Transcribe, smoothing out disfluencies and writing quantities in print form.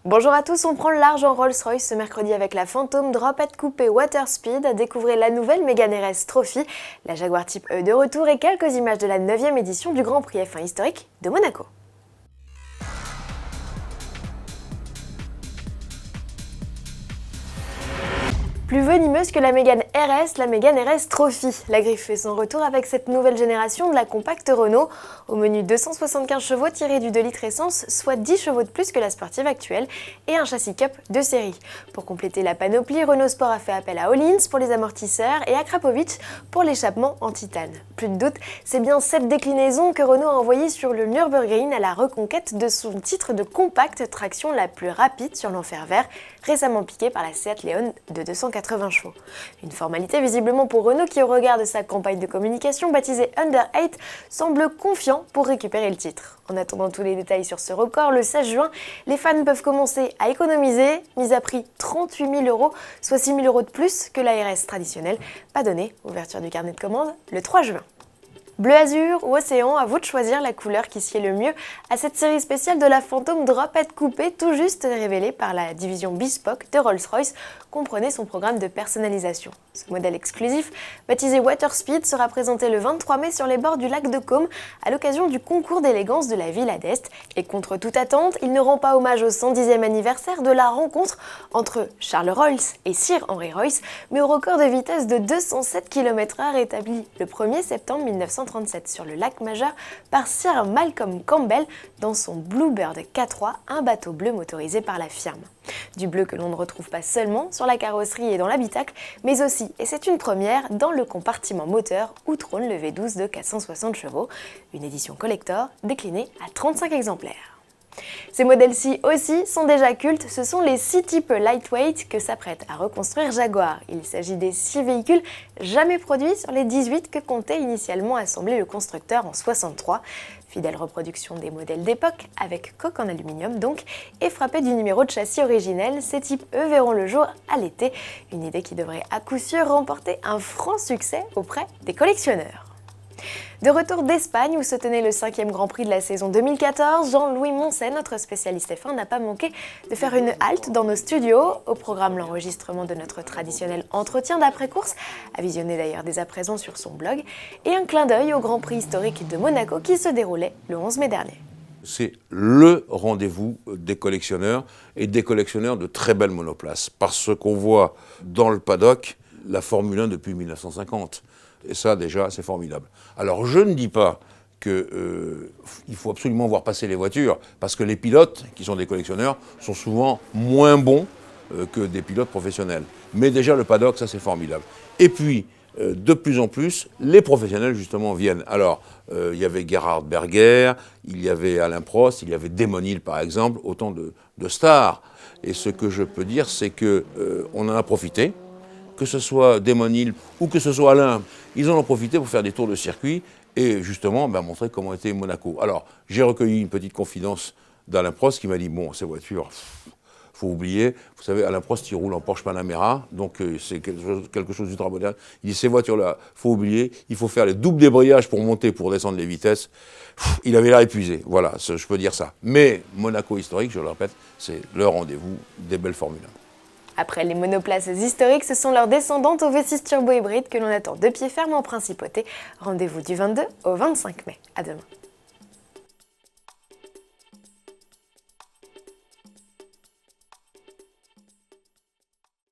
Bonjour à tous, on prend le large en Rolls-Royce ce mercredi avec la Phantom Drop-Head Coupé Water Speed. Découvrez la nouvelle Mégane RS Trophy, la Jaguar Type E de retour et quelques images de la 9e édition du Grand Prix F1 historique de Monaco. Plus venimeuse que la Mégane RS, la Mégane RS Trophy. La Griffe fait son retour avec cette nouvelle génération de la compacte Renault. Au menu 275 chevaux tirés du 2 litres essence, soit 10 chevaux de plus que la sportive actuelle, et un châssis Cup de série. Pour compléter la panoplie, Renault Sport a fait appel à Öhlins pour les amortisseurs et à Krapovic pour l'échappement en titane. Plus de doute, c'est bien cette déclinaison que Renault a envoyée sur le Nürburgring à la reconquête de son titre de compacte traction la plus rapide sur l'enfer vert, récemment piqué par la Seat Leon de 280 chevaux. Une formalité visiblement pour Renault qui, au regard de sa campagne de communication baptisée Under 8, semble confiant pour récupérer le titre. En attendant tous les détails sur ce record, le 16 juin, les fans peuvent commencer à économiser, mise à prix 38 000 €, soit 6 000 € de plus que la RS traditionnelle. Pas donné, ouverture du carnet de commande le 3 juin. Bleu azur ou océan, à vous de choisir la couleur qui sied le mieux à cette série spéciale de la Phantom Drop-Head Coupé, tout juste révélée par la division Bespoke de Rolls-Royce, comprenait son programme de personnalisation. Ce modèle exclusif, baptisé Water Speed, sera présenté le 23 mai sur les bords du lac de Caume à l'occasion du concours d'élégance de la Villa d'Est. Et contre toute attente, il ne rend pas hommage au 110e anniversaire de la rencontre entre Charles Rolls et Sir Henry Royce, mais au record de vitesse de 207 km/h établi le 1er septembre 1937 sur le lac Majeur par Sir Malcolm Campbell dans son Bluebird K3, un bateau bleu motorisé par la firme. Du bleu que l'on ne retrouve pas seulement sur la carrosserie et dans l'habitacle, mais aussi, et c'est une première, dans le compartiment moteur où trône le V12 de 460 chevaux, une édition collector déclinée à 35 exemplaires. Ces modèles-ci aussi sont déjà cultes, ce sont les 6 types lightweight que s'apprête à reconstruire Jaguar. Il s'agit des 6 véhicules jamais produits sur les 18 que comptait initialement assembler le constructeur en 63. Fidèle reproduction des modèles d'époque, avec coque en aluminium donc, et frappé du numéro de châssis originel, ces types E verront le jour à l'été, une idée qui devrait à coup sûr remporter un franc succès auprès des collectionneurs. De retour d'Espagne où se tenait le 5e Grand Prix de la saison 2014, Jean-Louis Moncey, notre spécialiste F1, n'a pas manqué de faire une halte dans nos studios. Au programme, l'enregistrement de notre traditionnel entretien d'après-course, à visionner d'ailleurs dès à présent sur son blog, et un clin d'œil au Grand Prix historique de Monaco qui se déroulait le 11 mai dernier. C'est le rendez-vous des collectionneurs et des collectionneurs de très belles monoplaces. Parce qu'on voit dans le paddock la Formule 1 depuis 1950. Et ça, déjà, c'est formidable. Alors, je ne dis pas qu'il faut absolument voir passer les voitures, parce que les pilotes, qui sont des collectionneurs, sont souvent moins bons que des pilotes professionnels. Mais déjà, le paddock, ça, c'est formidable. Et puis, de plus en plus, les professionnels, justement, viennent. Alors, il y avait Gerhard Berger, il y avait Alain Prost, il y avait Damon Hill, par exemple, autant de stars. Et ce que je peux dire, c'est qu'on en a profité. Que ce soit Damon Hill ou que ce soit Alain, ils en ont profité pour faire des tours de circuit et justement montrer comment était Monaco. Alors, j'ai recueilli une petite confidence d'Alain Prost qui m'a dit « Bon, ces voitures, faut oublier. Vous savez, Alain Prost, il roule en Porsche Panamera, donc c'est quelque chose d'ultra moderne. Il dit « Ces voitures-là, faut oublier. Il faut faire les doubles débrayages pour monter, pour descendre les vitesses. » Il avait l'air épuisé. Voilà, je peux dire ça. Mais Monaco historique, je le répète, c'est le rendez-vous des belles Formule 1. Après les monoplaces historiques, ce sont leurs descendantes au V6 turbo hybride que l'on attend de pied ferme en principauté. Rendez-vous du 22 au 25 mai. À demain.